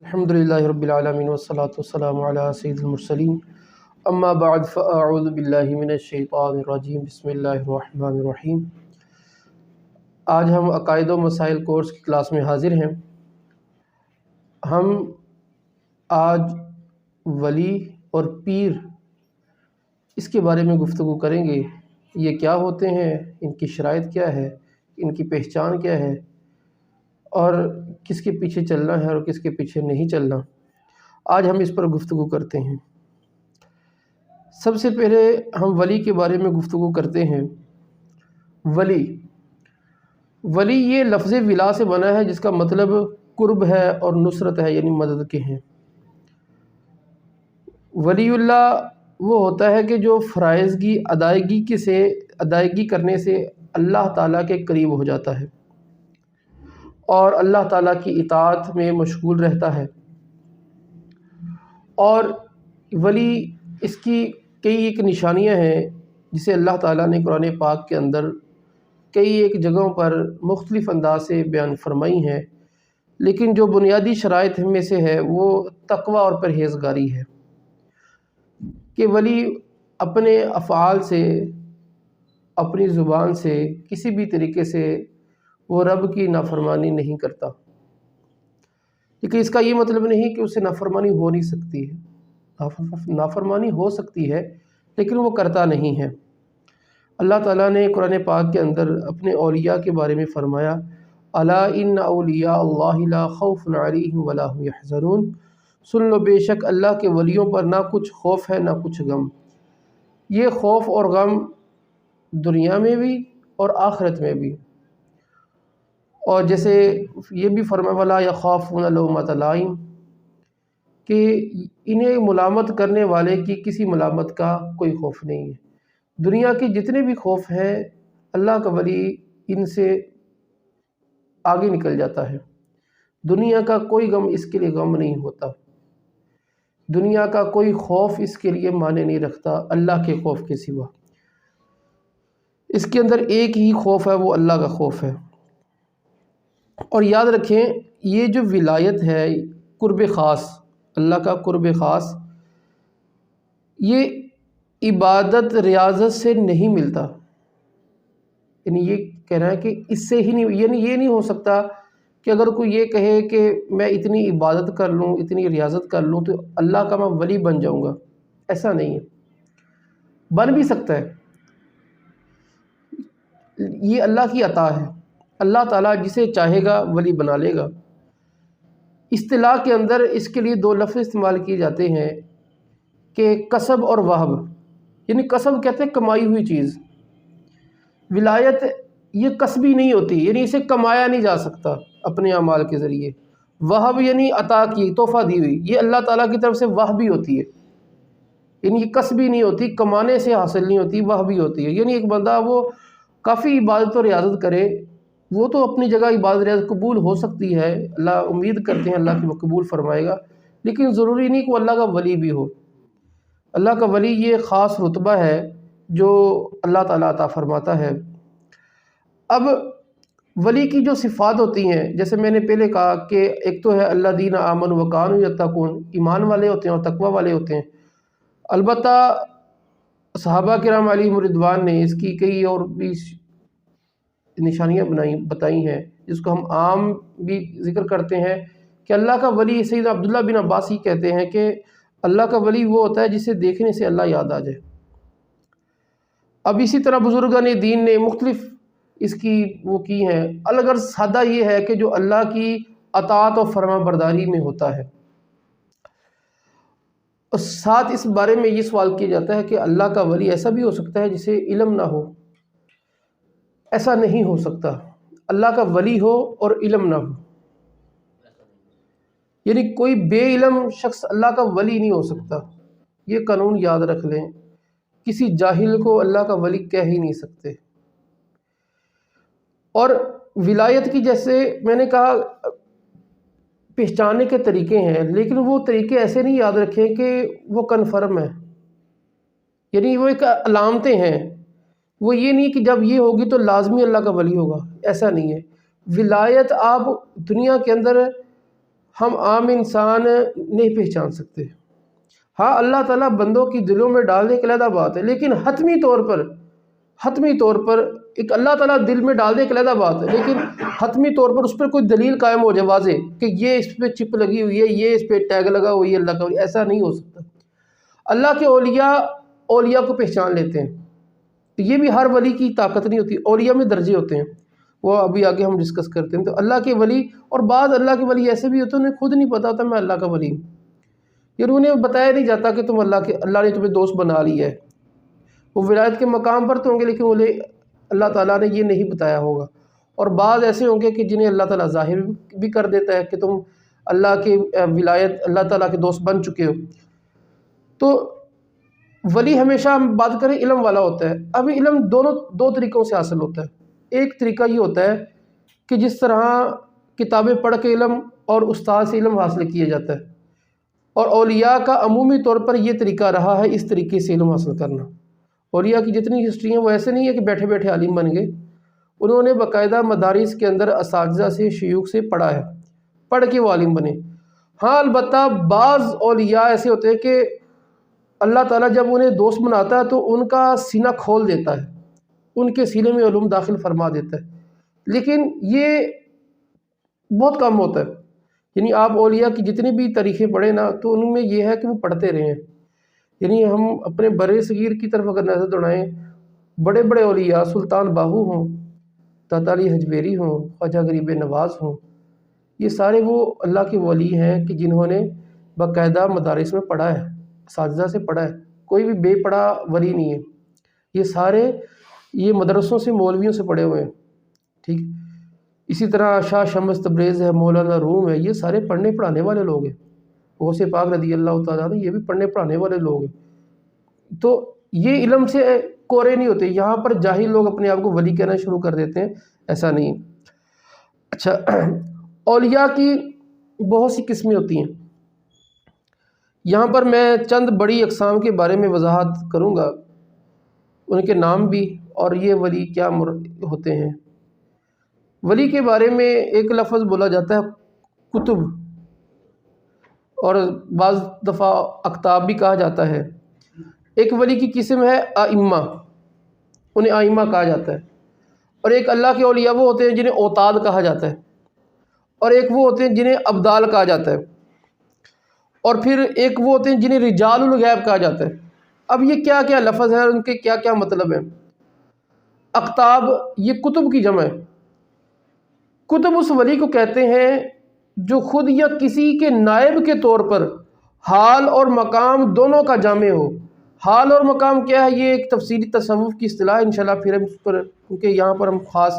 الحمدللہ رب العالمین والصلاة والسلام علی سید المرسلین اما بعد فاعوذ باللہ من الشیطان الرجیم بسم اللہ الرحمن الرحیم۔ آج ہم عقائد و مسائل کورس کی کلاس میں حاضر ہیں۔ ہم آج ولی اور پیر اس کے بارے میں گفتگو کریں گے۔ یہ کیا ہوتے ہیں، ان کی شرائط کیا ہے، ان کی پہچان کیا ہے اور کس کے پیچھے چلنا ہے اور کس کے پیچھے نہیں چلنا۔ آج ہم اس پر گفتگو کرتے ہیں۔ سب سے پہلے ہم ولی کے بارے میں گفتگو کرتے ہیں۔ ولی یہ لفظ ولا سے بنا ہے، جس کا مطلب قرب ہے اور نصرت ہے، یعنی مدد کے ہیں۔ ولی اللہ وہ ہوتا ہے کہ جو فرائض کی ادائیگی کرنے سے اللہ تعالیٰ کے قریب ہو جاتا ہے اور اللہ تعالیٰ کی اطاعت میں مشغول رہتا ہے۔ اور ولی اس کی کئی ایک نشانیاں ہیں جسے اللہ تعالیٰ نے قرآن پاک کے اندر کئی ایک جگہوں پر مختلف انداز سے بیان فرمائی ہیں، لیکن جو بنیادی شرائط میں سے ہے وہ تقوی اور پرہیزگاری ہے کہ ولی اپنے افعال سے، اپنی زبان سے، کسی بھی طریقے سے وہ رب کی نافرمانی نہیں کرتا۔ لیکن اس کا یہ مطلب نہیں کہ اسے نافرمانی ہو نہیں سکتی ہے، نافرمانی ہو سکتی ہے لیکن وہ کرتا نہیں ہے۔ اللہ تعالیٰ نے قرآن پاک کے اندر اپنے اولیاء کے بارے میں فرمایا، الا ان اولیاء اللہ لا خوف علیہم ولا هم یحزنون، سن لو بے شک اللہ کے ولیوں پر نہ کچھ خوف ہے نہ کچھ غم۔ یہ خوف اور غم دنیا میں بھی اور آخرت میں بھی۔ اور جیسے یہ بھی فرمایا ولا یخافون لومۃ لائم، کہ انہیں ملامت کرنے والے کی کسی ملامت کا کوئی خوف نہیں ہے۔ دنیا کے جتنے بھی خوف ہیں، اللہ کا ولی ان سے آگے نکل جاتا ہے۔ دنیا کا کوئی غم اس کے لیے غم نہیں ہوتا، دنیا کا کوئی خوف اس کے لیے معنی نہیں رکھتا اللہ کے خوف کے سوا۔ اس کے اندر ایک ہی خوف ہے، وہ اللہ کا خوف ہے۔ اور یاد رکھیں، یہ جو ولایت ہے، قرب خاص، اللہ کا قرب خاص، یہ عبادت ریاضت سے نہیں ملتا۔ یعنی یہ کہنا ہے کہ اس سے ہی نہیں، یعنی یہ نہیں ہو سکتا کہ اگر کوئی یہ کہے کہ میں اتنی عبادت کر لوں، اتنی ریاضت کر لوں تو اللہ کا میں ولی بن جاؤں گا۔ ایسا نہیں ہے، بن بھی سکتا ہے، یہ اللہ کی عطا ہے۔ اللہ تعالیٰ جسے چاہے گا ولی بنا لے گا۔ اصطلاح کے اندر اس کے لیے دو لفظ استعمال کیے جاتے ہیں کہ کسب اور وہب۔ یعنی کسب کہتے ہیں کمائی ہوئی چیز، ولایت یہ کسبی نہیں ہوتی، یعنی اسے کمایا نہیں جا سکتا اپنے اعمال کے ذریعے۔ وہب یعنی عطا کی، تحفہ دی ہوئی، یہ اللہ تعالیٰ کی طرف سے وہبی ہوتی ہے، یعنی یہ کسبی نہیں ہوتی، کمانے سے حاصل نہیں ہوتی، وہبی ہوتی ہے۔ یعنی ایک بندہ وہ کافی عبادت و ریاضت کرے، وہ تو اپنی جگہ عبادت ریاضت قبول ہو سکتی ہے، اللہ امید کرتے ہیں اللہ کی وہ قبول فرمائے گا، لیکن ضروری نہیں کہ وہ اللہ کا ولی بھی ہو۔ اللہ کا ولی یہ خاص رتبہ ہے جو اللہ تعالیٰ عطا فرماتا ہے۔ اب ولی کی جو صفات ہوتی ہیں، جیسے میں نے پہلے کہا کہ ایک تو ہے الذین آمنوا وکانوا یتقون، ایمان والے ہوتے ہیں اور تقوی والے ہوتے ہیں۔ البتہ صحابہ کرام علیہم رضوان نے اس کی کئی اور بھی نشانیاں بتائی ہیں، جس کو ہم عام بھی ذکر کرتے ہیں کہ اللہ کا ولی، سیدنا عبداللہ بن عباس ہی کہتے ہیں کہ اللہ کا ولی وہ ہوتا ہے جسے دیکھنے سے اللہ یاد آ جائے۔ اب اسی طرح بزرگان دین نے مختلف اس کی وہ کی ہیں، الغرض سادہ یہ ہے کہ جو اللہ کی اطاعت و فرما برداری میں ہوتا ہے۔ اور ساتھ اس بارے میں یہ سوال کیا جاتا ہے کہ اللہ کا ولی ایسا بھی ہو سکتا ہے جسے علم نہ ہو؟ ایسا نہیں ہو سکتا، اللہ کا ولی ہو اور علم نہ ہو، یعنی کوئی بے علم شخص اللہ کا ولی نہیں ہو سکتا۔ یہ قانون یاد رکھ لیں، کسی جاہل کو اللہ کا ولی کہہ ہی نہیں سکتے۔ اور ولایت کی جیسے میں نے کہا پہچاننے کے طریقے ہیں، لیکن وہ طریقے ایسے نہیں یاد رکھیں کہ وہ کنفرم ہے، یعنی وہ ایک علامتیں ہیں، وہ یہ نہیں کہ جب یہ ہوگی تو لازمی اللہ کا ولی ہوگا، ایسا نہیں ہے۔ ولایت آپ دنیا کے اندر ہم عام انسان نہیں پہچان سکتے۔ ہاں اللہ تعالیٰ بندوں کی دلوں میں ڈال دے ایک علیحدہ بات ہے، لیکن حتمی طور پر ایک اللہ تعالیٰ دل میں ڈال دے ایک علیحدہ بات ہے، لیکن حتمی طور پر اس پر کوئی دلیل قائم ہو جائے واضح کہ یہ اس پہ چپ لگی ہوئی ہے، یہ اس پہ ٹیگ لگا ہوئی ہے اللہ کا، ایسا نہیں ہو سکتا۔ اللہ کے اولیاء کو پہچان لیتے ہیں، تو یہ بھی ہر ولی کی طاقت نہیں ہوتی، اولیاء میں درجے ہوتے ہیں، وہ ابھی آگے ہم ڈسکس کرتے ہیں۔ تو اللہ کے ولی، اور بعض اللہ کے ولی ایسے بھی ہوتے ہیں انہیں خود نہیں پتا ہوتا میں اللہ کا ولی ہوں، یعنی انہیں بتایا نہیں جاتا کہ تم اللہ نے تمہیں دوست بنا لیا ہے۔ وہ ولایت کے مقام پر تو ہوں گے لیکن انہیں اللہ تعالیٰ نے یہ نہیں بتایا ہوگا۔ اور بعض ایسے ہوں گے کہ جنہیں اللہ تعالیٰ ظاہر بھی کر دیتا ہے کہ تم اللہ کی ولایت، اللہ تعالیٰ کے دوست بن چکے ہو۔ تو ولی ہمیشہ ہم بات کریں علم والا ہوتا ہے۔ اب علم دو طریقوں سے حاصل ہوتا ہے۔ ایک طریقہ یہ ہوتا ہے کہ جس طرح کتابیں پڑھ کے علم اور استاد سے علم حاصل کیا جاتا ہے، اور اولیاء کا عمومی طور پر یہ طریقہ رہا ہے اس طریقے سے علم حاصل کرنا۔ اولیاء کی جتنی ہسٹری ہیں وہ ایسے نہیں ہے کہ بیٹھے بیٹھے عالم بن گئے، انہوں نے باقاعدہ مدارس کے اندر اساتذہ سے، شیوخ سے پڑھا ہے، پڑھ کے وہ عالم بنے۔ ہاں البتہ بعض اولیاء ایسے ہوتے ہیں کہ اللہ تعالیٰ جب انہیں دوست بناتا ہے تو ان کا سینہ کھول دیتا ہے، ان کے سینے میں علوم داخل فرما دیتا ہے، لیکن یہ بہت کم ہوتا ہے۔ یعنی آپ اولیاء کی جتنی بھی تاریخیں پڑھیں نا تو ان میں یہ ہے کہ وہ پڑھتے رہے ہیں۔ یعنی ہم اپنے بر صغیر کی طرف اگر نظر دوڑائیں، بڑے بڑے اولیاء سلطان باہو ہوں، داتا علی حجویری ہوں، خواجہ غریب نواز ہوں، یہ سارے وہ اللہ کے ولی ہیں کہ جنہوں نے باقاعدہ مدارس میں پڑھا ہے، اساتذہ سے پڑھا ہے، کوئی بھی بے پڑھا ولی نہیں ہے، یہ سارے یہ مدرسوں سے، مولویوں سے پڑھے ہوئے ہیں، ٹھیک۔ اسی طرح شاہ شمس تبریز ہے، مولانا روم ہے، یہ سارے پڑھنے پڑھانے والے لوگ ہیں۔ غوث پاک رضی اللہ تعالیٰ عنہ یہ بھی پڑھنے پڑھانے والے لوگ ہیں۔ تو یہ علم سے کورے نہیں ہوتے، یہاں پر جاہل لوگ اپنے آپ کو ولی کہنا شروع کر دیتے ہیں، ایسا نہیں۔ اچھا، اولیاء کی بہت سی قسمیں ہوتی ہیں، یہاں پر میں چند بڑی اقسام کے بارے میں وضاحت کروں گا، ان کے نام بھی اور یہ ولی کیا ہوتے ہیں۔ ولی کے بارے میں ایک لفظ بولا جاتا ہے کتب، اور بعض دفعہ اقطاب بھی کہا جاتا ہے۔ ایک ولی کی قسم ہے ائمہ، انہیں ائمہ کہا جاتا ہے، اور ایک اللہ کے اولیاء وہ ہوتے ہیں جنہیں اوتاد کہا جاتا ہے، اور ایک وہ ہوتے ہیں جنہیں ابدال کہا جاتا ہے، اور پھر ایک وہ ہوتے ہیں جنہیں رجال الغیب کہا جاتا ہے۔ اب یہ کیا کیا لفظ ہے، ان کے کیا کیا مطلب ہیں۔ اقطاب یہ کتب کی جمع ہے۔ کتب اس ولی کو کہتے ہیں جو خود یا کسی کے نائب کے طور پر حال اور مقام دونوں کا جامع ہو۔ حال اور مقام کیا ہے، یہ ایک تفصیلی تصوف کی اصطلاح ہے، انشاءاللہ پھر ہم اس پر، کیونکہ یہاں پر ہم خاص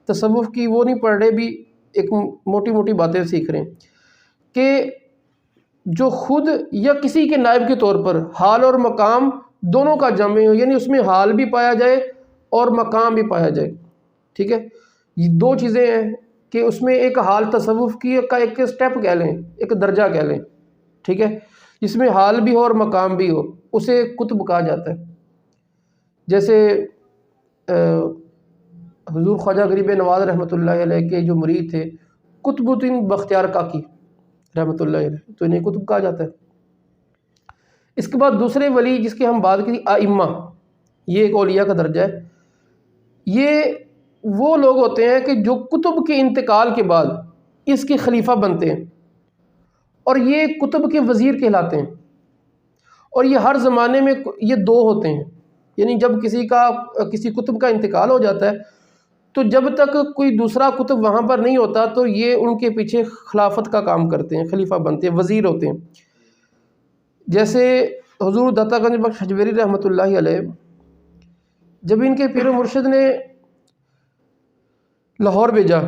تصوف کی وہ نہیں پڑھ رہے، بھی ایک موٹی موٹی باتیں سیکھ رہے ہیں کہ جو خود یا کسی کے نائب کے طور پر حال اور مقام دونوں کا جامع ہو، یعنی اس میں حال بھی پایا جائے اور مقام بھی پایا جائے، ٹھیک ہے۔ یہ دو چیزیں ہیں کہ اس میں ایک حال تصوف کی کا ایک سٹیپ کہہ لیں، ایک درجہ کہہ لیں، ٹھیک ہے، جس میں حال بھی ہو اور مقام بھی ہو، اسے کتب کہا جاتا ہے۔ جیسے حضور خواجہ غریب نواز رحمۃ اللہ علیہ کے جو مرید تھے قطب الدین بختیار کاکی رحمۃ اللہ علیہ، تو انہیں کتب کہا جاتا ہے۔ اس کے بعد دوسرے ولی جس کی ہم بات کی ائمہ، یہ ایک اولیاء کا درجہ ہے۔ یہ وہ لوگ ہوتے ہیں کہ جو کتب کے انتقال کے بعد اس کے خلیفہ بنتے ہیں، اور یہ کتب کے وزیر کہلاتے ہیں، اور یہ ہر زمانے میں یہ دو ہوتے ہیں، یعنی جب کسی کتب کا انتقال ہو جاتا ہے تو جب تک کوئی دوسرا کتب وہاں پر نہیں ہوتا تو یہ ان کے پیچھے خلافت کا کام کرتے ہیں، خلیفہ بنتے ہیں، وزیر ہوتے ہیں۔ جیسے حضور داتا گنج بخش حجویری رحمۃ اللہ علیہ، جب ان کے پیر و مرشد نے لاہور بھیجا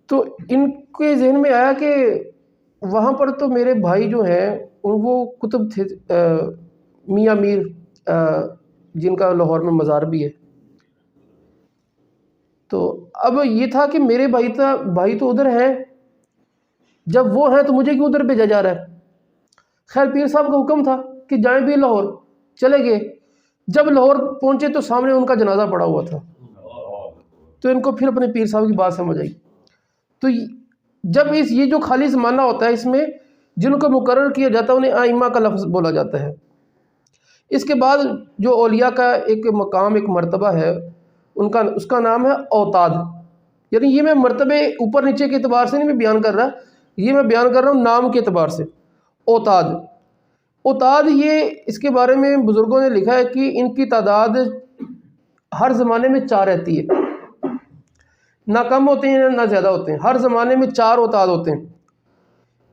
تو ان کے ذہن میں آیا کہ وہاں پر تو میرے بھائی جو ہیں وہ کتب تھے، میاں میر جن کا لاہور میں مزار بھی ہے، تو اب یہ تھا کہ میرے بھائی تو ادھر ہیں، جب وہ ہیں تو مجھے کیوں ادھر بھیجا جا رہا ہے۔ خیر پیر صاحب کا حکم تھا کہ جائیں بھی لاہور، چلے گئے۔ جب لاہور پہنچے تو سامنے ان کا جنازہ پڑا ہوا تھا، تو ان کو پھر اپنے پیر صاحب کی بات سمجھ آئی۔ تو جب یہ جو خالص معنی ہوتا ہے، اس میں جن کو مقرر کیا جاتا ہے انہیں ائمہ کا لفظ بولا جاتا ہے۔ اس کے بعد جو اولیاء کا ایک مقام، ایک مرتبہ ہے، اس کا نام ہے اوتاد۔ یعنی یہ میں مرتبے اوپر نیچے کے اعتبار سے نہیں میں بیان کر رہا، یہ میں بیان کر رہا ہوں نام کے اعتبار سے۔ اوتاد، اوتاد یہ اس کے بارے میں بزرگوں نے لکھا ہے کہ ان کی تعداد ہر زمانے میں 4 رہتی ہے، نہ کم ہوتے ہیں نہ زیادہ ہوتے ہیں، ہر زمانے میں 4 اوتاد ہوتے ہیں۔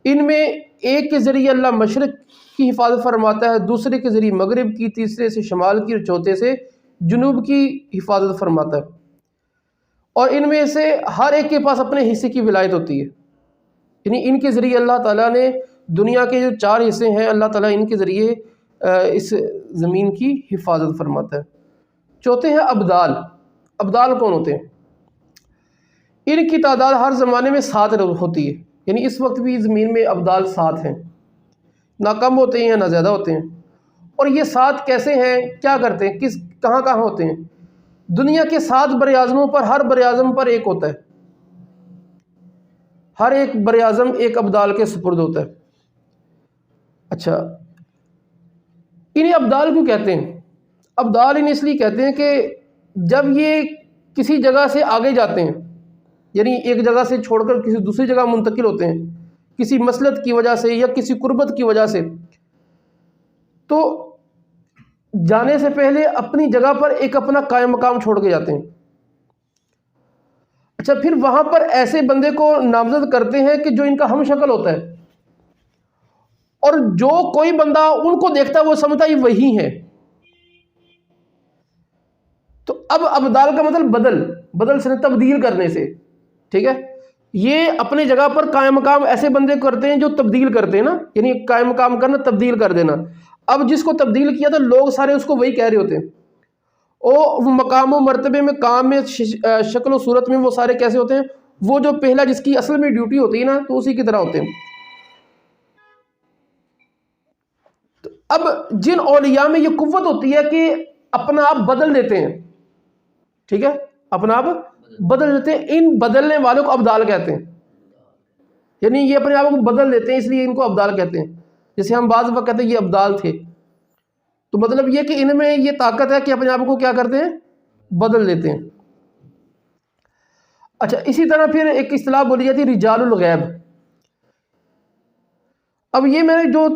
ان میں ایک کے ذریعے اللہ مشرق کی حفاظت فرماتا ہے، دوسرے کے ذریعے مغرب کی، تیسرے سے شمال کی اور چوتھے سے جنوب کی حفاظت فرماتا ہے۔ اور ان میں سے ہر ایک کے پاس اپنے حصے کی ولایت ہوتی ہے، یعنی ان کے ذریعے اللہ تعالیٰ نے دنیا کے جو 4 حصے ہیں، اللہ تعالیٰ ان کے ذریعے اس زمین کی حفاظت فرماتا ہے۔ چوتھے ہیں ابدال۔ ابدال کون ہوتے ہیں؟ ان کی تعداد ہر زمانے میں 7 ہوتی ہے، یعنی اس وقت بھی زمین میں ابدال 7 ہیں، نہ کم ہوتے ہیں نہ زیادہ ہوتے ہیں۔ اور یہ 7 کیسے ہیں، کیا کرتے ہیں، کہاں کہاں ہوتے ہیں؟ دنیا کے 7 بر اعظموں پر ہر بر اعظم پر ایک ہوتا ہے، ہر ایک بر اعظم ایک ابدال کے سپرد ہوتا ہے۔ اچھا، انہیں ابدال کیوں کہتے ہیں؟ ابدال انہیں اس لیے کہتے ہیں کہ جب یہ کسی جگہ سے آگے جاتے ہیں، یعنی ایک جگہ سے چھوڑ کر کسی دوسری جگہ منتقل ہوتے ہیں، کسی مصلحت کی وجہ سے یا کسی قربت کی وجہ سے، تو جانے سے پہلے اپنی جگہ پر ایک اپنا قائم مقام چھوڑ کے جاتے ہیں۔ اچھا، پھر وہاں پر ایسے بندے کو نامزد کرتے ہیں کہ جو ان کا ہم شکل ہوتا ہے، اور جو کوئی بندہ ان کو دیکھتا ہے وہ سمجھتا ہے یہ وہی ہے۔ تو اب ابدال کا مطلب بدل سے تبدیل کرنے سے، ٹھیک ہے؟ یہ اپنی جگہ پر قائم مقام ایسے بندے کرتے ہیں جو تبدیل کرتے ہیں نا، یعنی قائم مقام کرنا، تبدیل کر دینا۔ اب جس کو تبدیل کیا تو لوگ سارے اس کو وہی کہہ رہے ہوتے ہیں، وہ مقام و مرتبے میں، کام میں، شکل و صورت میں وہ سارے کیسے ہوتے ہیں؟ وہ جو پہلا جس کی اصل میں ڈیوٹی ہوتی ہے نا، تو اسی کی طرح ہوتے ہیں۔ تو اب جن اولیاء میں یہ قوت ہوتی ہے کہ اپنا آپ بدل دیتے ہیں، ٹھیک ہے، اپنا آپ بدل دیتے ہیں، ان بدلنے والوں کو ابدال کہتے ہیں۔ یعنی یہ اپنے آپ کو بدل دیتے ہیں، اس لیے ان کو ابدال کہتے ہیں۔ جیسے ہم بعض وقت کہتے ہیں یہ ابدال تھے، تو مطلب یہ کہ ان میں یہ طاقت ہے کہ اپنے آپ کو کیا کرتے ہیں، بدل دیتے ہیں۔ اچھا، اسی طرح پھر ایک اصطلاح بولی جاتی ہے رجال الغیب۔ اب یہ میں جو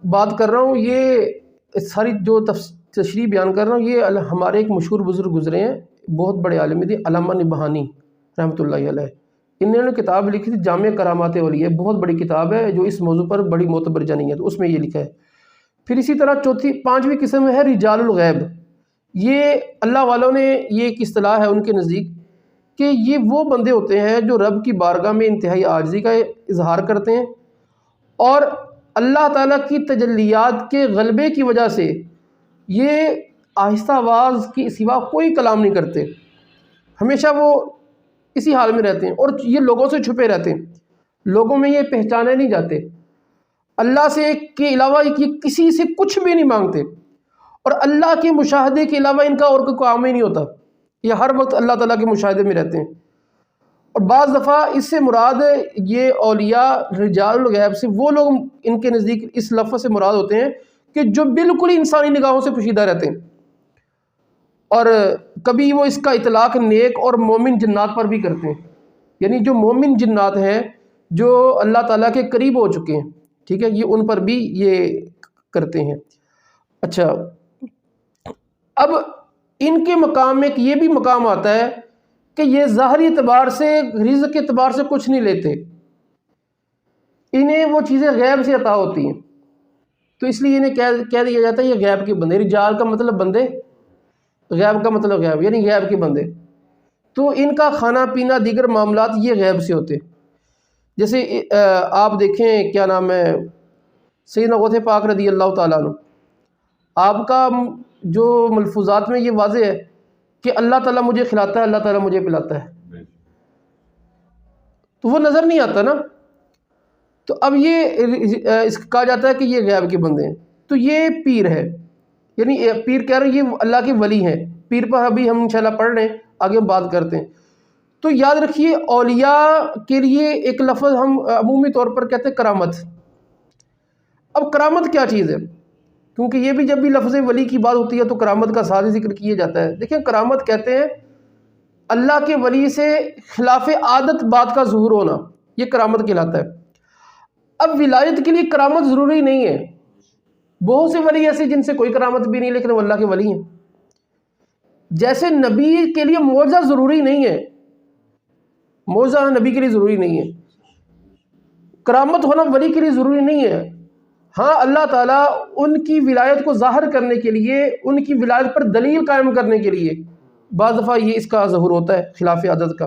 بات کر رہا ہوں، یہ ساری جو تشریح بیان کر رہا ہوں، یہ ہمارے ایک مشہور بزرگ گزرے ہیں، بہت بڑے عالم تھے، علامہ نبہانی رحمۃ اللہ علیہ۔ انہوں نے کتاب لکھی تھی جامع کرامات اولیاء، بہت بڑی کتاب ہے جو اس موضوع پر بڑی معتبر جانی ہے، تو اس میں یہ لکھا ہے۔ پھر اسی طرح پانچویں قسم ہے رجال الغیب۔ یہ اللہ والوں نے یہ ایک اصطلاح ہے ان کے نزدیک کہ یہ وہ بندے ہوتے ہیں جو رب کی بارگاہ میں انتہائی عاجزی کا اظہار کرتے ہیں، اور اللہ تعالیٰ کی تجلیات کے غلبے کی وجہ سے یہ آہستہ آواز کی سوا کوئی کلام نہیں کرتے، ہمیشہ وہ اسی حال میں رہتے ہیں، اور یہ لوگوں سے چھپے رہتے ہیں، لوگوں میں یہ پہچانے نہیں جاتے، اللہ سے کے علاوہ یہ کسی سے کچھ بھی نہیں مانگتے، اور اللہ کے مشاہدے کے علاوہ ان کا اور کوئی کام ہی نہیں ہوتا، یہ ہر وقت اللہ تعالیٰ کے مشاہدے میں رہتے ہیں۔ اور بعض دفعہ اس سے مراد یہ اولیاء رجال الغیب سے وہ لوگ ان کے نزدیک اس لفظ سے مراد ہوتے ہیں کہ جو بالکل ہی انسانی نگاہوں سے پوشیدہ رہتے ہیں، اور کبھی وہ اس کا اطلاق نیک اور مومن جنات پر بھی کرتے ہیں، یعنی جو مومن جنات ہیں جو اللہ تعالیٰ کے قریب ہو چکے ہیں، ٹھیک ہے، یہ ان پر بھی یہ کرتے ہیں۔ اچھا، اب ان کے مقام میں یہ بھی مقام آتا ہے کہ یہ ظاہری اعتبار سے، رزق کے اعتبار سے کچھ نہیں لیتے، انہیں وہ چیزیں غیب سے عطا ہوتی ہیں، تو اس لیے انہیں کہہ دیا جاتا ہے یہ غیب کے بندے۔ رجال کا مطلب بندے، غیب کا مطلب غیب، یعنی غیب کے بندے، تو ان کا کھانا پینا دیگر معاملات یہ غیب سے ہوتے۔ جیسے آپ دیکھیں کیا نام ہے، سیدنا غوث پاک رضی اللہ تعالیٰ عنہ، آپ کا جو ملفوظات میں یہ واضح ہے کہ اللہ تعالیٰ مجھے کھلاتا ہے، اللہ تعالیٰ مجھے پلاتا ہے، تو وہ نظر نہیں آتا نا، تو اب یہ اس کہا جاتا ہے کہ یہ غیب کے بندے ہیں۔ تو یہ پیر ہے، یعنی پیر کہہ رہے ہیں یہ اللہ کے ولی ہیں، پیر پر ابھی ہم انشاءاللہ پڑھ رہے ہیں، آگے ہم بات کرتے ہیں۔ تو یاد رکھیے اولیاء کے لیے ایک لفظ ہم عمومی طور پر کہتے ہیں کرامت۔ اب کرامت کیا چیز ہے؟ کیونکہ یہ بھی جب بھی لفظ ولی کی بات ہوتی ہے تو کرامت کا ساتھ ذکر کیا جاتا ہے۔ دیکھیں کرامت کہتے ہیں اللہ کے ولی سے خلاف عادت بات کا ظہور ہونا، یہ کرامت کہلاتا ہے۔ اب ولایت کے لیے کرامت ضروری نہیں ہے، بہت سے ولی ایسے جن سے کوئی کرامت بھی نہیں لیکن وہ اللہ کے ولی ہیں۔ جیسے نبی کے لیے معجزہ ضروری نہیں ہے، معجزہ نبی کے لیے ضروری نہیں ہے، کرامت ہونا ولی کے لیے ضروری نہیں ہے۔ ہاں اللہ تعالیٰ ان کی ولایت کو ظاہر کرنے کے لیے، ان کی ولایت پر دلیل قائم کرنے کے لیے بعض دفعہ یہ اس کا ظہور ہوتا ہے خلاف عادت کا،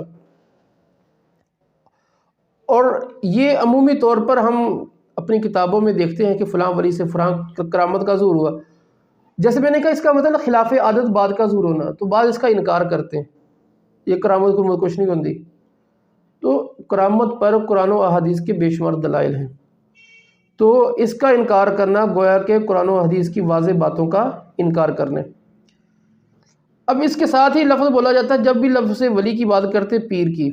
اور یہ عمومی طور پر ہم اپنی کتابوں میں دیکھتے ہیں کہ فلاں ولی سے فلاں کرامت کا ظہور ہوا۔ جیسے میں نے کہا اس کا مطلب خلاف عادت بات کا ظہور ہونا، تو بعض اس کا انکار کرتے ہیں، یہ کرامت کو کچھ نہیں ہوتی۔ تو کرامت پر قرآن و احادیث کے بے شمار دلائل ہیں، تو اس کا انکار کرنا گویا کہ قرآن و حدیث کی واضح باتوں کا انکار کرنا۔ اب اس کے ساتھ ہی لفظ بولا جاتا ہے، جب بھی لفظ ولی کی بات کرتے پیر کی۔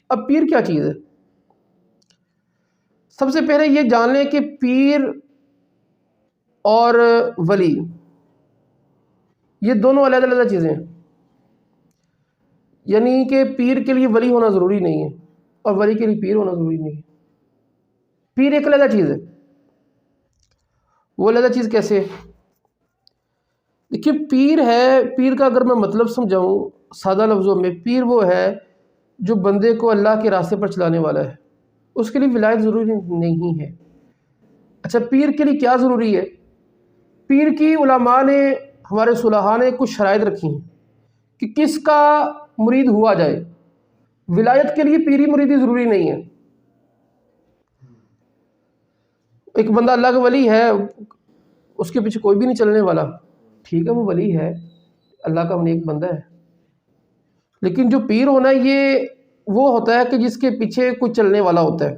اب پیر کیا چیز ہے؟ سب سے پہلے یہ جان لیں کہ پیر اور ولی یہ دونوں علیحدہ علیحدہ چیزیں ہیں، یعنی کہ پیر کے لیے ولی ہونا ضروری نہیں ہے اور ولی کے لیے پیر ہونا ضروری نہیں ہے۔ پیر ایک علیحدہ چیز ہے۔ وہ علیحدہ چیز کیسے؟ دیکھیے پیر ہے، پیر کا اگر میں مطلب سمجھاؤں سادہ لفظوں میں، پیر وہ ہے جو بندے کو اللہ کے راستے پر چلانے والا ہے، اس کے لیے ولایت ضروری نہیں ہے۔ اچھا پیر کے لیے کیا ضروری ہے؟ پیر کی علماء نے، ہمارے صلحاء نے کچھ شرائط رکھی ہیں کہ کس کا مرید ہوا جائے۔ ولایت کے لیے پیری مریدی ضروری نہیں ہے۔ ایک بندہ اللہ کا ولی ہے، اس کے پیچھے کوئی بھی نہیں چلنے والا، ٹھیک ہے وہ ولی ہے، اللہ کا نیک بندہ ہے، لیکن جو پیر ہونا یہ وہ ہوتا ہے کہ جس کے پیچھے کوئی چلنے والا ہوتا ہے،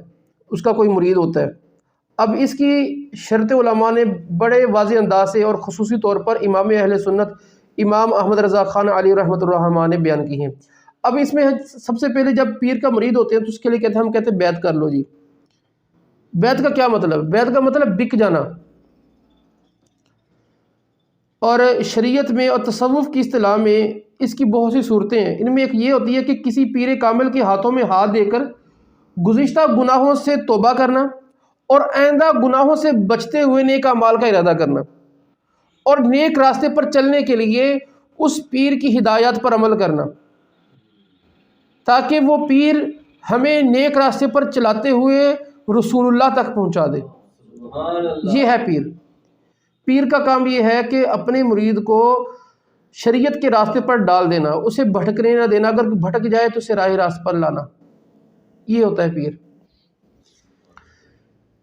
اس کا کوئی مرید ہوتا ہے۔ اب اس کی شرط علماء نے بڑے واضح انداز سے اور خصوصی طور پر امام اہل سنت امام احمد رضا خان علی رحمۃ الرحمٰن نے بیان کی ہیں۔ اب اس میں سب سے پہلے جب پیر کا مرید ہوتے ہیں تو اس کے لیے ہم کہتے ہیں بیعت کر لو جی۔ بیعت کا کیا مطلب؟ بیعت کا مطلب بک جانا، اور شریعت میں اور تصوف کی اصطلاح میں اس کی بہت سی صورتیں ہیں۔ ان میں ایک یہ ہوتی ہے کہ کسی پیر کامل کے ہاتھوں میں ہاتھ دے کر گزشتہ گناہوں سے توبہ کرنا اور آئندہ گناہوں سے بچتے ہوئے نیک اعمال کا ارادہ کرنا، اور نیک راستے پر چلنے کے لیے اس پیر کی ہدایات پر عمل کرنا، تاکہ وہ پیر ہمیں نیک راستے پر چلاتے ہوئے رسول اللہ تک پہنچا دے۔ یہ ہے پیر۔ پیر کا کام یہ ہے کہ اپنے مرید کو شریعت کے راستے پر ڈال دینا، اسے بھٹکنے نہ دینا، اگر بھٹک جائے تو اسے راہ راست پر لانا، یہ ہوتا ہے پیر۔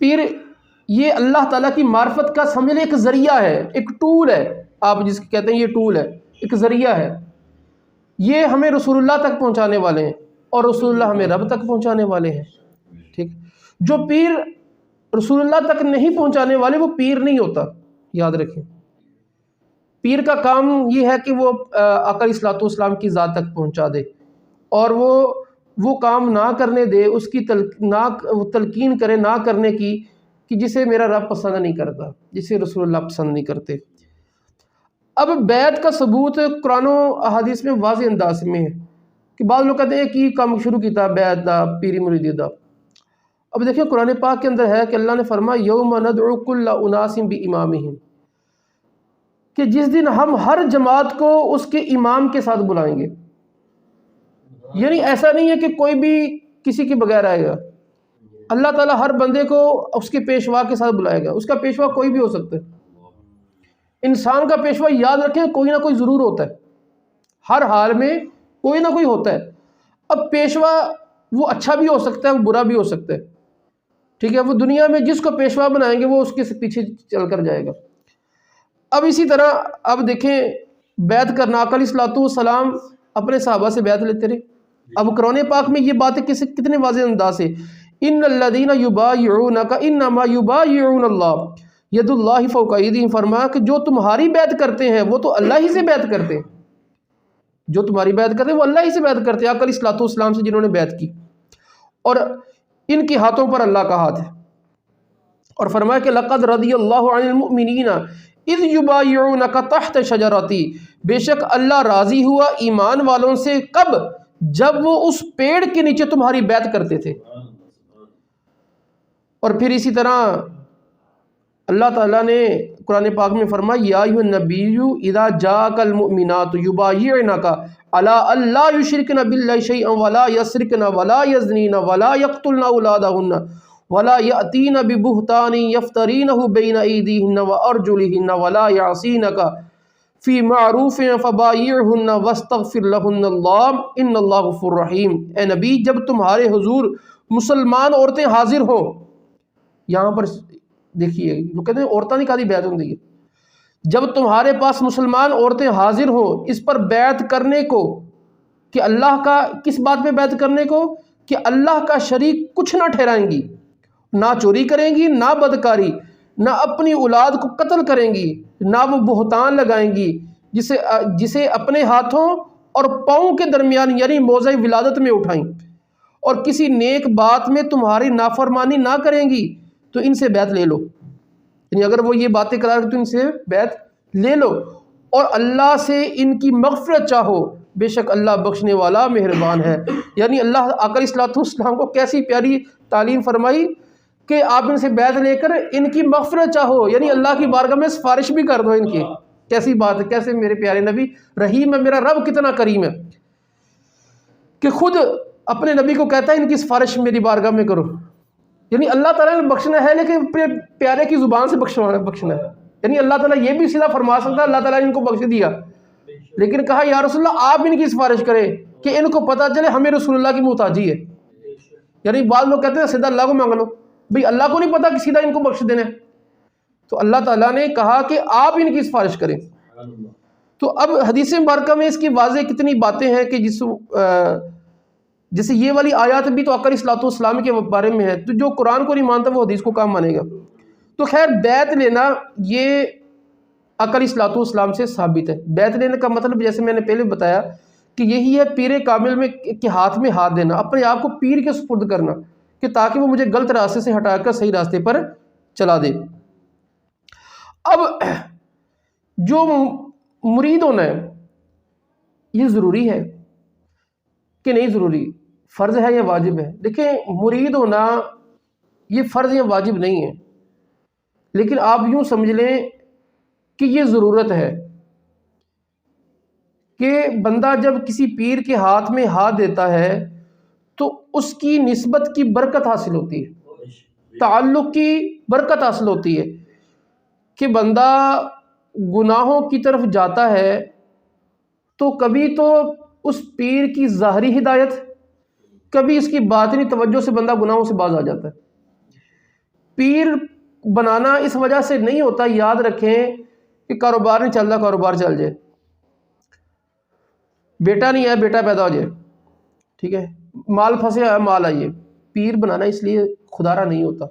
پیر یہ اللہ تعالیٰ کی معرفت کا سمجھ لیں ایک ذریعہ ہے، ایک ٹول ہے، آپ جس کو کہتے ہیں یہ ٹول ہے، ایک ذریعہ ہے۔ یہ ہمیں رسول اللہ تک پہنچانے والے ہیں اور رسول اللہ ہمیں رب تک پہنچانے والے ہیں، ٹھیک۔ جو پیر رسول اللہ تک نہیں پہنچانے والے وہ پیر نہیں ہوتا، یاد رکھیں۔ پیر کا کام یہ ہے کہ وہ آقا علیہ الصلوۃ والسلام کی ذات تک پہنچا دے، اور وہ کام نہ کرنے دے، اس کی تلقین کرے نہ کرنے کی، کہ جسے میرا رب پسند نہیں کرتا، جسے رسول اللہ پسند نہیں کرتے۔ اب بیعت کا ثبوت قرآن و احادیث میں واضح انداز میں ہے کہ بعض لوگ کہتے ہیں کہ کام شروع کیتا بیعت دا، پیری مریدی دا۔ اب دیکھیں قرآن پاک کے اندر ہے کہ اللہ نے فرمایا یوم ندعو کل اناس بامامہم، کہ جس دن ہم ہر جماعت کو اس کے امام کے ساتھ بلائیں گے۔ یعنی ایسا نہیں ہے کہ کوئی بھی کسی کے بغیر آئے گا، اللہ تعالیٰ ہر بندے کو اس کے پیشوا کے ساتھ بلائے گا۔ اس کا پیشوا کوئی بھی ہو سکتا ہے، انسان کا پیشوا یاد رکھیں کوئی نہ کوئی ضرور ہوتا ہے، ہر حال میں کوئی نہ کوئی ہوتا ہے۔ اب پیشوا وہ اچھا بھی ہو سکتا ہے، وہ برا بھی ہو سکتا ہے، ٹھیک ہے۔ وہ دنیا میں جس کو پیشوا بنائیں گے وہ اس کے پیچھے چل کر جائے گا۔ اب اسی طرح اب دیکھیں بیعت کرنا، آقا علیہ الصلوۃ والسلام اپنے صحابہ سے بیعت لیتے رہے۔ اب قرآن پاک میں یہ باتیں کتنے واضح انداز سے، ان الذین یبایعونک انما یبایعون اللہ ید اللہ فوق ایدیہم، فرمایا کہ جو تمہاری بیعت کرتے ہیں وہ تو اللہ ہی سے بیعت کرتے ہیں۔ جو تمہاری بیعت کرتے ہیں وہ اللہ ہی سے بیعت کرتے ہیں، آقا علیہ الصلوۃ والسلام سے جنہوں نے بیعت کی، اور ان کے ہاتھوں پر اللہ کا ہاتھ ہے۔ اور فرمایا کہ لقد رضی اللہ عن المؤمنین اذ یبایعونک تحت شجرۃ، بے شک اللہ راضی ہوا ایمان والوں سے کب؟ جب وہ اس پیڑ کے نیچے تمہاری بیعت کرتے تھے۔ اور پھر اسی طرح اللہ تعالیٰ نے قرآن پاک میں فرمایا یا ایھا النبی اذا جاءک المؤمنات یبایعنک علی الا یشرکن باللہ شیئا ولا یسرقن ولا یزنین ولا یقتلن اولادہن ولا یأتین ببہتان یفترینہ بین ایدیہن وارجلہن ولا یعصینک فی معروف فبایعہن واستغفر لہن اللہ ان اللہ غفور رحیم۔ اے نبی جب تمہارے حضور مسلمان عورتیں حاضر ہوں، یہاں پر دیکھیے وہ کہتے ہیں عورتیں نہیں کہتی بیعت ہوتی ہے، جب تمہارے پاس مسلمان عورتیں حاضر ہوں اس پر بیعت کرنے کو، کہ اللہ کا کس بات پہ بیعت کرنے کو؟ کہ اللہ کا شریک کچھ نہ ٹھہرائیں گی، نہ چوری کریں گی، نہ بدکاری، نہ اپنی اولاد کو قتل کریں گی، نہ وہ بہتان لگائیں گی جسے اپنے ہاتھوں اور پاؤں کے درمیان یعنی موضع ولادت میں اٹھائیں، اور کسی نیک بات میں تمہاری نافرمانی نہ کریں گی تو ان سے بیعت لے لو، یعنی اگر وہ یہ باتیں کرا رہے تو ان سے بیعت لے لو، اور اللہ سے ان کی مغفرت چاہو، بے شک اللہ بخشنے والا مہربان ہے۔ یعنی اللہ آقا علیہ الصلوۃ والسلام کو کیسی پیاری تعلیم فرمائی کہ آپ ان سے بیعت لے کر ان کی مغفرت چاہو، یعنی اللہ کی بارگاہ میں سفارش بھی کر دو ان کی۔ کیسی بات ہے، کیسے میرے پیارے نبی رحیم ہے، میرا رب کتنا کریم ہے کہ خود اپنے نبی کو کہتا ہے ان کی سفارش میری بارگاہ میں کرو۔ یعنی اللہ تعالیٰ نے بخشنا ہے لیکن اپنے پیارے کی زبان سے بخشنا ہے، یعنی اللہ تعالیٰ یہ بھی سیدھا فرما سکتا ہے، اللہ تعالیٰ نے ان کو بخش دیا، لیکن کہا یا رسول اللہ آپ ان کی سفارش کریں کہ ان کو پتہ چلے ہمیں رسول اللہ کی محتاجی ہے۔ یعنی بعض لوگ کہتے ہیں سیدھا اللہ کو مانگ لو، بھئی اللہ کو نہیں پتہ کہ سیدھا ان کو بخش دینا ہے، تو اللہ تعالیٰ نے کہا کہ آپ ان کی سفارش کریں۔ تو اب حدیث مبارکہ میں اس کی واضح کتنی باتیں ہیں کہ جیسے یہ والی آیات بھی تو آقا علیہ الصلوۃ والسلام کے بارے میں ہے، تو جو قرآن کو نہیں مانتا وہ حدیث کو کام مانے گا۔ تو خیر بیعت لینا یہ آقا علیہ الصلوۃ والسلام سے ثابت ہے۔ بیعت لینے کا مطلب جیسے میں نے پہلے بتایا کہ یہی ہے پیر کامل میں کے ہاتھ میں ہاتھ دینا، اپنے آپ کو پیر کے سپرد کرنا کہ تاکہ وہ مجھے غلط راستے سے ہٹا کر صحیح راستے پر چلا دے۔ اب جو مرید ہونا ہے یہ ضروری ہے کہ نہیں ضروری، فرض ہے یا واجب ہے؟ دیکھیں مرید ہونا یہ فرض یا واجب نہیں ہے، لیکن آپ یوں سمجھ لیں کہ یہ ضرورت ہے کہ بندہ جب کسی پیر کے ہاتھ میں ہاتھ دیتا ہے تو اس کی نسبت کی برکت حاصل ہوتی ہے، تعلق کی برکت حاصل ہوتی ہے کہ بندہ گناہوں کی طرف جاتا ہے تو کبھی تو اس پیر کی ظاہری ہدایت، کبھی اس کی باطنی توجہ سے بندہ گناہوں سے باز آ جاتا ہے۔ پیر بنانا اس وجہ سے نہیں ہوتا، یاد رکھیں کہ کاروبار نہیں چل رہا کاروبار چل جائے، بیٹا نہیں ہے بیٹا پیدا ہو جائے، ٹھیک ہے، مال پھنسے ہے مال آئیے۔ پیر بنانا اس لیے خدارہ نہیں ہوتا،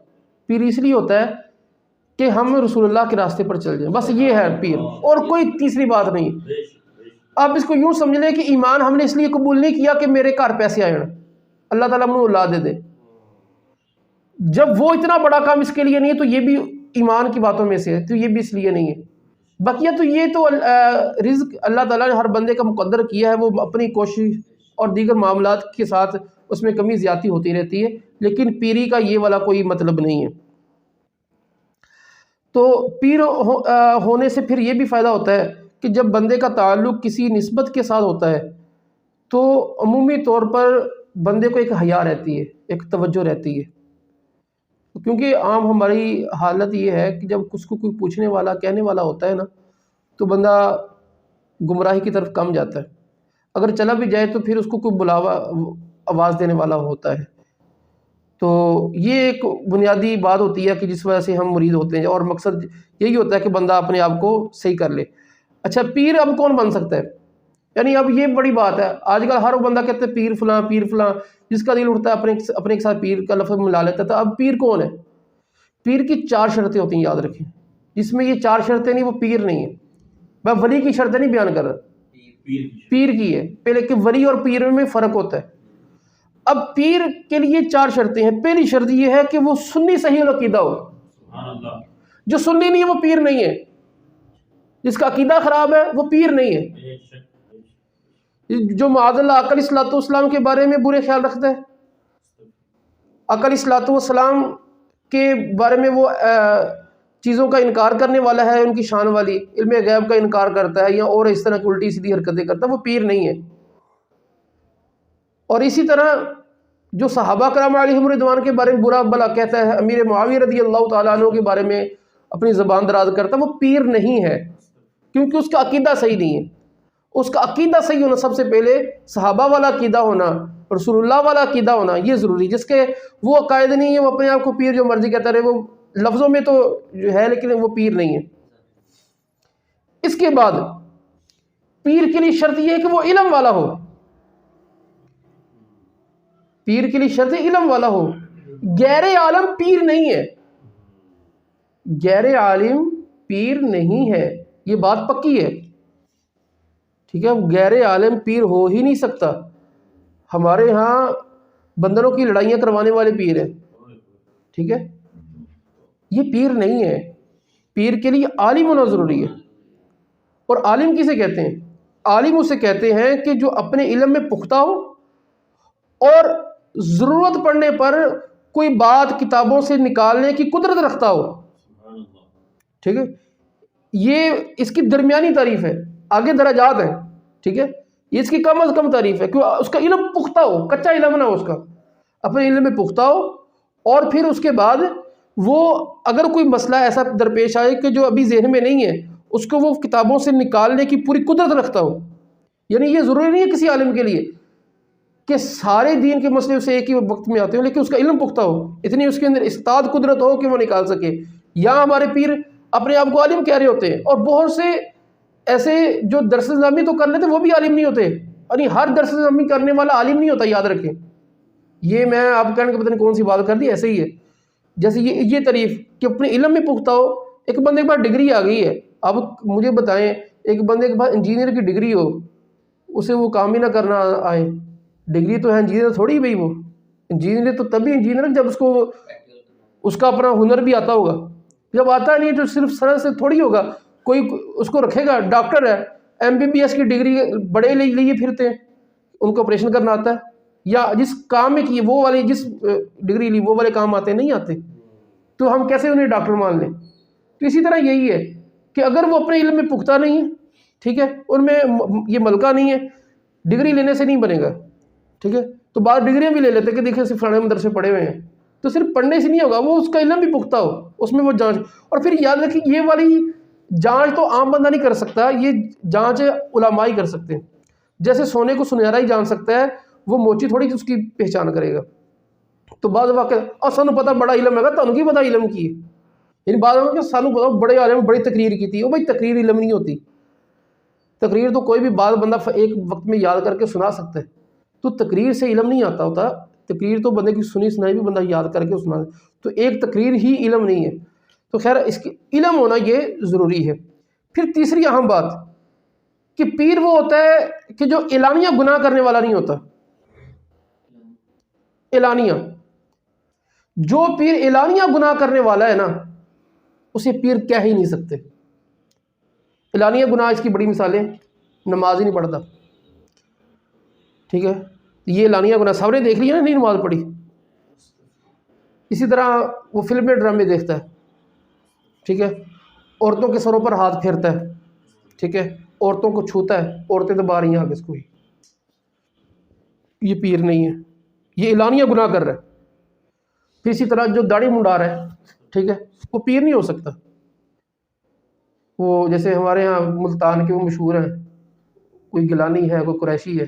پیر اس لیے ہوتا ہے کہ ہم رسول اللہ کے راستے پر چل جائیں، بس یہ ہے پیر، اور کوئی تیسری بات نہیں۔ آپ اس کو یوں سمجھ لیں کہ ایمان ہم نے اس لیے قبول نہیں کیا کہ میرے گھر پیسے آئے، اللہ تعالیٰ مجھے اولاد دے دے، جب وہ اتنا بڑا کام اس کے لیے نہیں ہے تو یہ بھی ایمان کی باتوں میں سے ہے، تو یہ بھی اس لیے نہیں ہے۔ بقیہ تو یہ تو رزق اللہ تعالیٰ نے ہر بندے کا مقدر کیا ہے، وہ اپنی کوشش اور دیگر معاملات کے ساتھ اس میں کمی زیادتی ہوتی رہتی ہے، لیکن پیری کا یہ والا کوئی مطلب نہیں ہے۔ تو پیر ہونے سے پھر یہ بھی فائدہ ہوتا ہے کہ جب بندے کا تعلق کسی نسبت کے ساتھ ہوتا ہے تو عمومی طور پر بندے کو ایک حیا رہتی ہے، ایک توجہ رہتی ہے، کیونکہ عام ہماری حالت یہ ہے کہ جب اس کو کوئی پوچھنے والا کہنے والا ہوتا ہے نا تو بندہ گمراہی کی طرف کم جاتا ہے، اگر چلا بھی جائے تو پھر اس کو کوئی بلاوا آواز دینے والا ہوتا ہے۔ تو یہ ایک بنیادی بات ہوتی ہے کہ جس وجہ سے ہم مرید ہوتے ہیں، اور مقصد یہی ہوتا ہے کہ بندہ اپنے آپ کو صحیح کر لے۔ اچھا پیر اب کون بن سکتا ہے؟ یعنی اب یہ بڑی بات ہے، آج کل ہر بندہ کہتے ہیں پیر فلاں پیر فلاں، جس کا دل اٹھتا ہے اپنے کے ساتھ پیر کا لفظ ملا لیتا ہے۔ تو اب پیر کون ہے؟ پیر کی 4 شرطیں ہوتی ہیں، یاد رکھیں، جس میں یہ 4 شرطیں نہیں وہ پیر نہیں ہے۔ میں ولی کی شرطیں نہیں بیان کر رہا، پیر کی ہے پہلے کہ ولی اور پیر میں فرق ہوتا ہے. اب پیر کے لیے 4 شرطیں ہیں. پہلی شرط یہ ہے کہ وہ سنی صحیح العقیدہ ہو. جو سنی نہیں ہے وہ پیر نہیں ہے. جس کا عقیدہ خراب ہے وہ پیر نہیں ہے. جو معاذ اللہ آقا علیہ الصلوۃ والسلام کے بارے میں برے خیال رکھتا ہے, آقا علیہ الصلوۃ والسلام کے بارے میں وہ چیزوں کا انکار کرنے والا ہے, ان کی شان والی علم غیب کا انکار کرتا ہے, یا اور اس طرح کی الٹی سیدھی حرکتیں کرتا ہے, وہ پیر نہیں ہے. اور اسی طرح جو صحابہ کرام علیہم رضوان کے بارے میں برا بلا کہتا ہے, امیر معاویہ رضی اللہ تعالیٰ عنہ کے بارے میں اپنی زبان دراز کرتا ہے, وہ پیر نہیں ہے, کیونکہ اس کا عقیدہ صحیح نہیں ہے. اس کا عقیدہ صحیح ہونا, سب سے پہلے صحابہ والا عقیدہ ہونا, رسول اللہ والا عقیدہ ہونا, یہ ضروری. جس کے وہ عقائد نہیں ہے وہ اپنے آپ کو پیر جو مرضی کہتا رہے, وہ لفظوں میں تو جو ہے لیکن وہ پیر نہیں ہے. اس کے بعد پیر کے لیے شرط یہ ہے کہ وہ علم والا ہو. پیر کے لیے شرط علم والا ہو. غیر عالم پیر نہیں ہے. غیر عالم پیر نہیں ہے, یہ بات پکی ہے. ٹھیک ہے, غیر عالم پیر ہو ہی نہیں سکتا. ہمارے ہاں بندروں کی لڑائیاں کروانے والے پیر ہیں. ٹھیک ہے, یہ پیر نہیں ہے. پیر کے لیے عالم ہونا ضروری ہے. اور عالم کسے کہتے ہیں؟ عالم اسے کہتے ہیں کہ جو اپنے علم میں پختہ ہو اور ضرورت پڑنے پر کوئی بات کتابوں سے نکالنے کی قدرت رکھتا ہو. ٹھیک ہے, یہ اس کی درمیانی تعریف ہے, آگے درجات ہیں. ٹھیک ہے, یہ اس کی کم از کم تعریف ہے کہ اس کا علم پختہ ہو, کچا علم نہ ہو, اس کا اپنے علم میں پختہ ہو. اور پھر اس کے بعد وہ اگر کوئی مسئلہ ایسا درپیش آئے کہ جو ابھی ذہن میں نہیں ہے, اس کو وہ کتابوں سے نکالنے کی پوری قدرت رکھتا ہو. یعنی یہ ضروری نہیں ہے کسی عالم کے لیے کہ سارے دین کے مسئلے اسے ایک ہی وقت میں آتے ہوں, لیکن اس کا علم پختہ ہو, اتنی اس کے اندر استعداد قدرت ہو کہ وہ نکال سکے. یا ہمارے پیر اپنے آپ کو عالم کہہ رہے ہوتے ہیں, اور بہت سے ایسے جو درس نظامی تو کر لیتے وہ بھی عالم نہیں ہوتے. یعنی ہر درس نظامی کرنے والا عالم نہیں ہوتا, یاد رکھیں. یہ میں آپ کہنے کے پتہ نہیں کون سی بات کر دی, ایسے ہی ہے. جیسے یہ تعریف کہ اپنے علم میں پختہ ہو. ایک بندے کے پاس ڈگری آ گئی ہے, اب مجھے بتائیں ایک بندے کے پاس انجینئر کی ڈگری ہو, اسے وہ کام ہی نہ کرنا آئے. ڈگری تو ہے, انجینئر تھوڑی بھائی. وہ انجینئر تو تبھی انجینئر جب اس کا اپنا ہنر بھی آتا ہوگا. جب آتا نہیں تو صرف سرد سے تھوڑی ہوگا, کوئی اس کو رکھے گا. ڈاکٹر ہے, MBBS کی ڈگری بڑے لیے پھرتے ہیں, ان کو آپریشن کرنا آتا ہے, یا جس کام میں کی وہ والے جس ڈگری لی وہ والے کام آتے نہیں آتے, تو ہم کیسے انہیں ڈاکٹر مان لیں؟ تو اسی طرح یہی ہے کہ اگر وہ اپنے علم میں پختہ نہیں ہے, ٹھیک ہے, ان میں یہ ملکہ نہیں ہے, ڈگری لینے سے نہیں بنے گا. ٹھیک ہے, تو بعض ڈگریاں بھی لے لیتے کہ دیکھیں صرف فلانے مدرسے پڑھے ہوئے ہیں, تو صرف پڑھنے سے نہیں ہوگا, وہ اس کا علم بھی پختہ ہو, اس میں وہ جانچ. اور پھر یاد رکھیں یہ والی جانچ تو عام بندہ نہیں کر سکتا, یہ جانچ علماء ہی کر سکتے ہیں. جیسے سونے کو سنہرا ہی جان سکتا ہے, وہ موچی تھوڑی اس کی پہچان کرے گا. تو بعض واقع اور سانو پتا بڑا علم ہے, تانوں کی پتا علم کی ہے. یعنی بعض کہ سانو پتا بڑے عالم بڑی تقریر کی تھی, وہ بھائی تقریر علم نہیں ہوتی. تقریر تو کوئی بھی بعض بندہ ایک وقت میں یاد کر کے سنا سکتا ہے, تو تقریر سے علم نہیں آتا ہوتا. تقریر تو بندے کی سنی سنائی بھی بندہ یاد کر کے سنا, تو ایک تقریر ہی علم نہیں ہے. تو خیر اس کی علم ہونا یہ ضروری ہے. پھر تیسری اہم بات کہ پیر وہ ہوتا ہے کہ جو اعلانیہ گناہ کرنے والا نہیں ہوتا. اعلانیہ, جو پیر اعلانیہ گناہ کرنے والا ہے نا, اسے پیر کہہ ہی نہیں سکتے. اعلانیہ گناہ اس کی بڑی مثالیں, نماز ہی نہیں پڑھتا. ٹھیک ہے, یہ اعلانیہ گناہ سب نے دیکھ لیا نا, نہیں نماز پڑھی. اسی طرح وہ فلمیں ڈرامے دیکھتا ہے. ٹھیک ہے, عورتوں کے سروں پر ہاتھ پھیرتا ہے. ٹھیک ہے, عورتوں کو چھوتا ہے, عورتیں دبا رہی ہیں آگے اس کو, یہ پیر نہیں ہے, یہ اعلانیہ گناہ کر رہا ہے. پھر اسی طرح جو داڑھی منڈا رہا ہے, ٹھیک ہے, وہ پیر نہیں ہو سکتا. وہ جیسے ہمارے ہاں ملتان کے وہ مشہور ہیں, کوئی گیلانی ہے, کوئی قریشی ہے,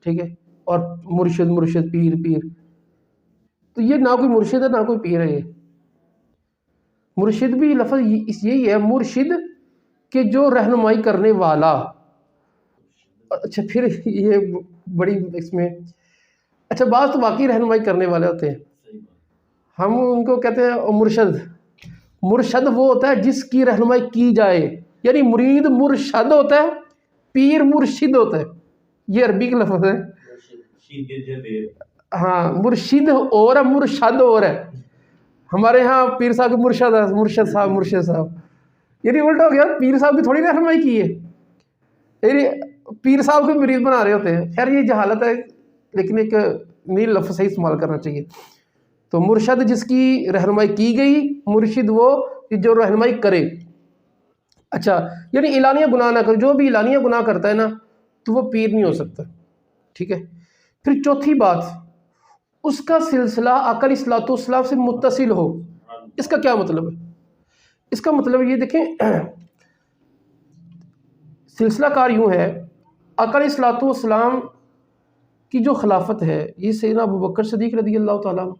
ٹھیک ہے, اور مرشد پیر. تو یہ نہ کوئی مرشد ہے نہ کوئی پیر ہے. یہ مرشد بھی لفظ یہی ہے, مرشد کہ جو رہنمائی کرنے والا. اچھا پھر یہ بڑی اس میں اچھا بعض تو واقعی رہنمائی کرنے والے ہوتے ہیں, ہم ان کو کہتے ہیں مرشد. مرشد وہ ہوتا ہے جس کی رہنمائی کی جائے, یعنی مرید مرشد ہوتا ہے, پیر مرشد ہوتا ہے، یہ عربی کا لفظ ہے. ہاں مرشد اور ہے، مرشد اور ہے. ہمارے ہاں پیر صاحب کے مرشد ہے، مرشد صاحب، مرشد صاحب، یعنی الٹا ہو گیا. پیر صاحب کی تھوڑی رہنمائی کی ہے، یعنی پیر صاحب کو مرید بنا رہے ہوتے ہیں. خیر یہ جہالت ہے، لیکن ایک نیل لفظ صحیح استعمال کرنا چاہیے. تو مرشد جس کی رہنمائی کی گئی، مرشد وہ جو رہنمائی کرے. اچھا یعنی اعلانیہ گناہ نہ کرے، جو بھی اعلانیہ گناہ کرتا ہے نا تو وہ پیر نہیں ہو سکتا. ٹھیک ہے. پھر چوتھی بات، اس کا سلسلہ آقا علیہ الصلوۃ والسلام سے متصل ہو. اس کا کیا مطلب ہے؟ اس کا مطلب یہ دیکھیں، سلسلہ کار یوں ہے، آقا علیہ الصلوۃ والسلام کی جو خلافت ہے یہ سیدنا ابوبکر صدیق رضی اللہ تعالیٰ عنہ،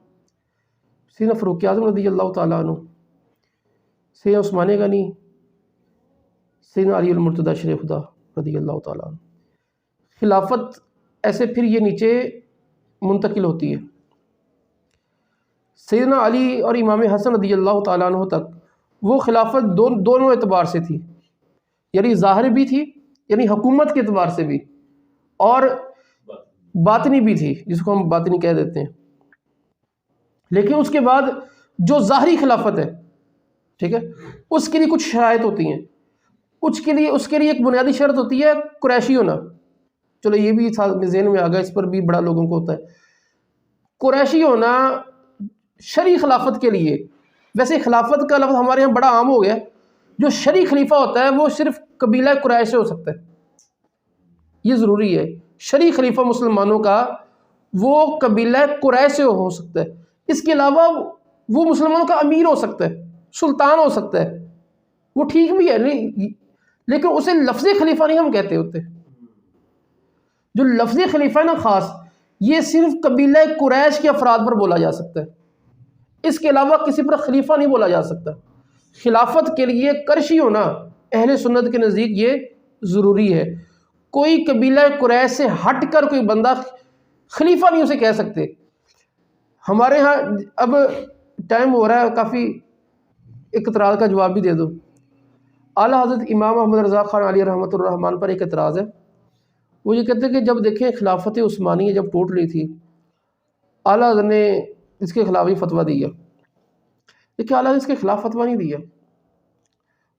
سیدنا فاروق اعظم رضی اللہ تعالیٰ عنہ، سیدنا عثمان غنی، سیدنا علی المرتضیٰ شریف خدا رضی اللہ تعالیٰ عنہ. خلافت ایسے پھر یہ نیچے منتقل ہوتی ہے. سیدنا علی اور امام حسن رضی اللہ تعالیٰ عنہ تک وہ خلافت دونوں اعتبار سے تھی، یعنی ظاہر بھی تھی، یعنی حکومت کے اعتبار سے بھی، اور باطنی بھی تھی، جس کو ہم باطنی کہہ دیتے ہیں. لیکن اس کے بعد جو ظاہری خلافت ہے، ٹھیک ہے، اس کے لیے کچھ شرائط ہوتی ہیں. اس کے لیے ایک بنیادی شرط ہوتی ہے قریشی ہونا. چلو یہ بھی ذہن میں آ گیا، اس پر بھی بڑا لوگوں کو ہوتا ہے. قریشی ہونا شرعی خلافت کے لیے. ویسے خلافت کا لفظ ہمارے یہاں بڑا عام ہو گیا، جو شرعی خلیفہ ہوتا ہے وہ صرف قبیلہ قریش سے ہو سکتا ہے، یہ ضروری ہے. شرعی خلیفہ مسلمانوں کا وہ قبیلہ قریش سے ہو سکتا ہے. اس کے علاوہ وہ مسلمانوں کا امیر ہو سکتا ہے، سلطان ہو سکتا ہے، وہ ٹھیک بھی ہے، لیکن اسے لفظ خلیفہ نہیں ہم کہتے ہوتے. جو لفظ خلیفہ ہے نا خاص، یہ صرف قبیلہ قریش کے افراد پر بولا جا سکتا ہے، اس کے علاوہ کسی پر خلیفہ نہیں بولا جا سکتا. خلافت کے لیے قریشی ہونا اہل سنت کے نزدیک یہ ضروری ہے. کوئی قبیلہ قریش سے ہٹ کر کوئی بندہ خلیفہ نہیں اسے کہہ سکتے. ہمارے ہاں اب ٹائم ہو رہا ہے کافی، ایک اعتراض کا جواب بھی دے دو. اعلیٰ حضرت امام احمد رضا خان علیہ رحمۃ الرحمن پر ایک اعتراض ہے. وہ یہ کہتے ہیں کہ جب دیکھیں خلافت عثمانیہ جب ٹوٹ رہی تھی، اعلیٰ حضرت نے اس کے خلاف ہی فتویٰ دیا. لیکن اعلیٰ حضرت اس کے خلاف فتویٰ نہیں دیا.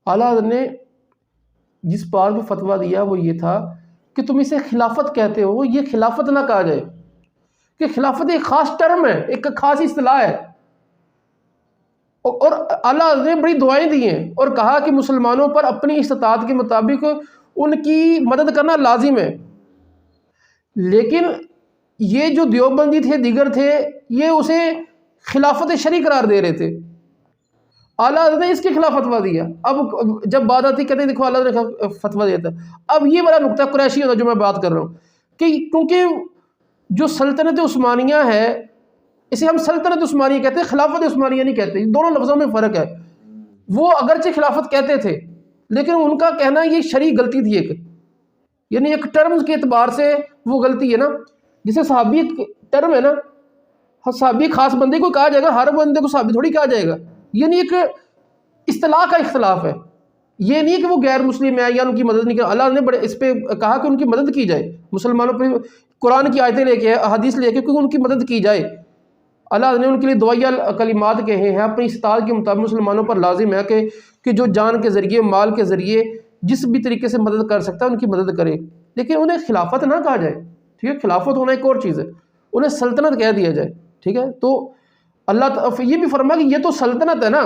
اعلیٰ حضرت نے جس بات پہ فتویٰ دیا وہ یہ تھا کہ تم اسے خلافت کہتے ہو، یہ خلافت نہ کہا جائے، کہ خلافت ایک خاص ٹرم ہے، ایک خاص اصطلاح ہے. اور اعلیٰ حضرت نے بڑی دعائیں دی ہیں اور کہا کہ مسلمانوں پر اپنی استطاعت کے مطابق ان کی مدد کرنا لازم ہے. لیکن یہ جو دیوبندی تھے، دیگر تھے، یہ اسے خلافت شرعی قرار دے رہے تھے. اعلیٰ حضرت نے اس کے خلاف فتویٰ دیا. اب جب بات آتی کہتے ہیں دیکھو اعلیٰ حضرت نے فتویٰ دیا تھا. اب یہ بڑا نقطہ قریشی ہوتا جو میں بات کر رہا ہوں، کہ کیونکہ جو سلطنت عثمانیہ ہے اسے ہم سلطنت عثمانیہ کہتے ہیں، خلافت عثمانیہ نہیں کہتے. دونوں لفظوں میں فرق ہے. وہ اگرچہ خلافت کہتے تھے لیکن ان کا کہنا یہ شرعی غلطی تھی ایک، یعنی ایک ٹرمز کے اعتبار سے وہ غلطی ہے نا. جسے صحابی ایک ٹرم ہے نا، صحابی خاص بندے کو کہا جائے گا، ہر بندے کو صحابی تھوڑی کہا جائے گا. یعنی ایک اصطلاح کا اختلاف ہے. یہ نہیں کہ وہ غیر مسلم ہے یا ان کی مدد نہیں کرے. اللہ نے بڑے اس پہ کہا کہ ان کی مدد کی جائے، مسلمانوں پہ قرآن کی آیتیں لے کے، احادیث لے کے، کیونکہ ان کی مدد کی جائے. اللہ نے ان کے لیے دعائیہ کلمات کہے ہیں. اپنی استطاعت کے مطابق مسلمانوں پر لازم ہے کہ جو جان کے ذریعے، مال کے ذریعے جس بھی طریقے سے مدد کر سکتا ہے ان کی مدد کرے. لیکن انہیں خلافت نہ کہا جائے. ٹھیک ہے، خلافت ہونا ایک اور چیز ہے، انہیں سلطنت کہہ دیا جائے. ٹھیک ہے، تو اللہ یہ بھی فرمایا کہ یہ تو سلطنت ہے نا،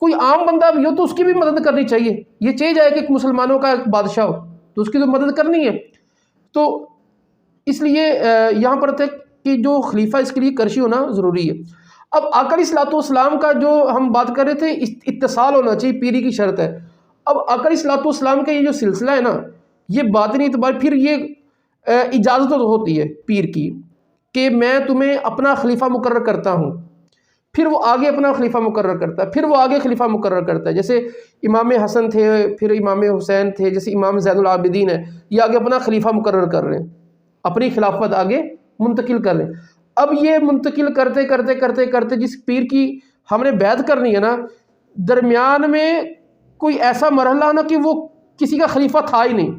کوئی عام بندہ بھی ہو تو اس کی بھی مدد کرنی چاہیے. یہ چاہیے جائے کہ ایک مسلمانوں کا ایک بادشاہ ہو تو اس کی تو مدد کرنی ہے. تو اس لیے یہاں پر تھے کہ جو خلیفہ اس کے لیے قریشی ہونا ضروری ہے. اب آقا علیہ الصلوۃ والسلام کا جو ہم بات کر رہے تھے اتصال ہونا چاہیے، پیری کی شرط ہے. اب آقا علیہ الصلوۃ والسلام کا یہ جو سلسلہ ہے نا، یہ باطنی اعتبار پھر یہ اجازت ہوتی ہے پیر کی کہ میں تمہیں اپنا خلیفہ مقرر کرتا ہوں، پھر وہ آگے اپنا خلیفہ مقرر کرتا ہے، پھر وہ آگے خلیفہ مقرر کرتا ہے. جیسے امام حسن تھے، پھر امام حسین تھے، جیسے امام زین العابدین ہے، یہ آگے اپنا خلیفہ مقرر کر رہے ہیں، اپنی خلافت آگے منتقل کر رہے ہیں. اب یہ منتقل کرتے کرتے کرتے کرتے جس پیر کی ہم نے بیعت کرنی ہے نا، درمیان میں کوئی ایسا مرحلہ نا کہ وہ کسی کا خلیفہ تھا ہی نہیں،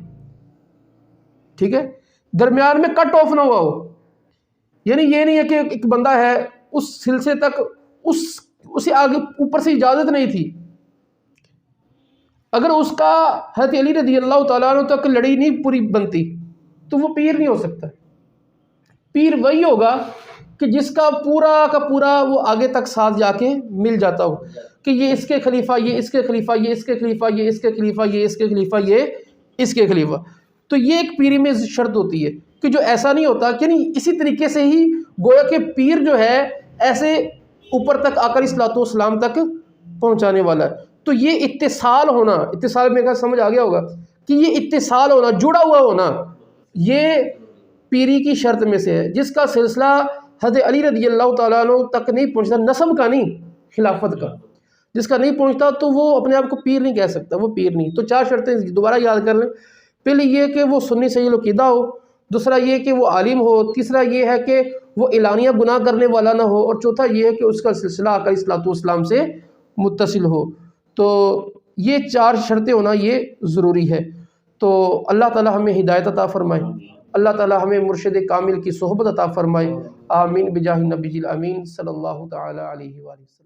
ٹھیک ہے، درمیان میں کٹ آف نہ ہوا ہو، یعنی یہ نہیں ہے کہ ایک بندہ ہے اس سلسلے تک اسے آگے اوپر سے اجازت نہیں تھی، اگر اس کا حضرت علی رضی اللہ تعالیٰ عنہ تک لڑی نہیں پوری بنتی تو وہ پیر نہیں ہو سکتا۔ پیر وہی ہوگا کہ جس کا پورا وہ آگے تک ساتھ جا کے مل جاتا ہو کہ یہ اس کے خلیفہ، یہ اس کے خلیفہ، یہ اس کے خلیفہ، یہ اس کے خلیفہ، یہ اس کے خلیفہ، یہ اس کے خلیفہ۔ تو یہ ایک پیری میں شرط ہوتی ہے کہ جو ایسا نہیں ہوتا کہ نہیں، اسی طریقے سے ہی گویا کہ پیر جو ہے ایسے اوپر تک آقا علیہ الصلوۃ والسلام تک پہنچانے والا ہے۔ تو یہ اتصال ہونا، اتصال میں سمجھ آ گیا ہوگا کہ یہ اتصال ہونا، جڑا ہوا ہونا، یہ پیری کی شرط میں سے ہے، جس کا سلسلہ حضرت علی رضی اللہ تعالیٰ عنہ تک نہیں پہنچتا، نسب کا نہیں، خلافت کا، جس کا نہیں پہنچتا تو وہ اپنے آپ کو پیر نہیں کہہ سکتا، وہ پیر نہیں۔ تو 4 شرطیں دوبارہ یاد کر لیں۔ پہلے یہ کہ وہ سنی صحیح العقیدہ ہو، دوسرا یہ کہ وہ عالم ہو، تیسرا یہ ہے کہ وہ اعلانیہ گناہ کرنے والا نہ ہو، اور چوتھا یہ ہے کہ اس کا سلسلہ آقا علیہ الصلوۃ والسلام سے متصل ہو۔ تو یہ 4 شرطیں ہونا یہ ضروری ہے۔ تو اللہ تعالی ہمیں ہدایت عطا فرمائے، اللہ تعالی ہمیں مرشد کامل کی صحبت عطا فرمائے، آمین بجاہ نبی الامین صلی اللہ تعالی علیہ وآلہ وسلم۔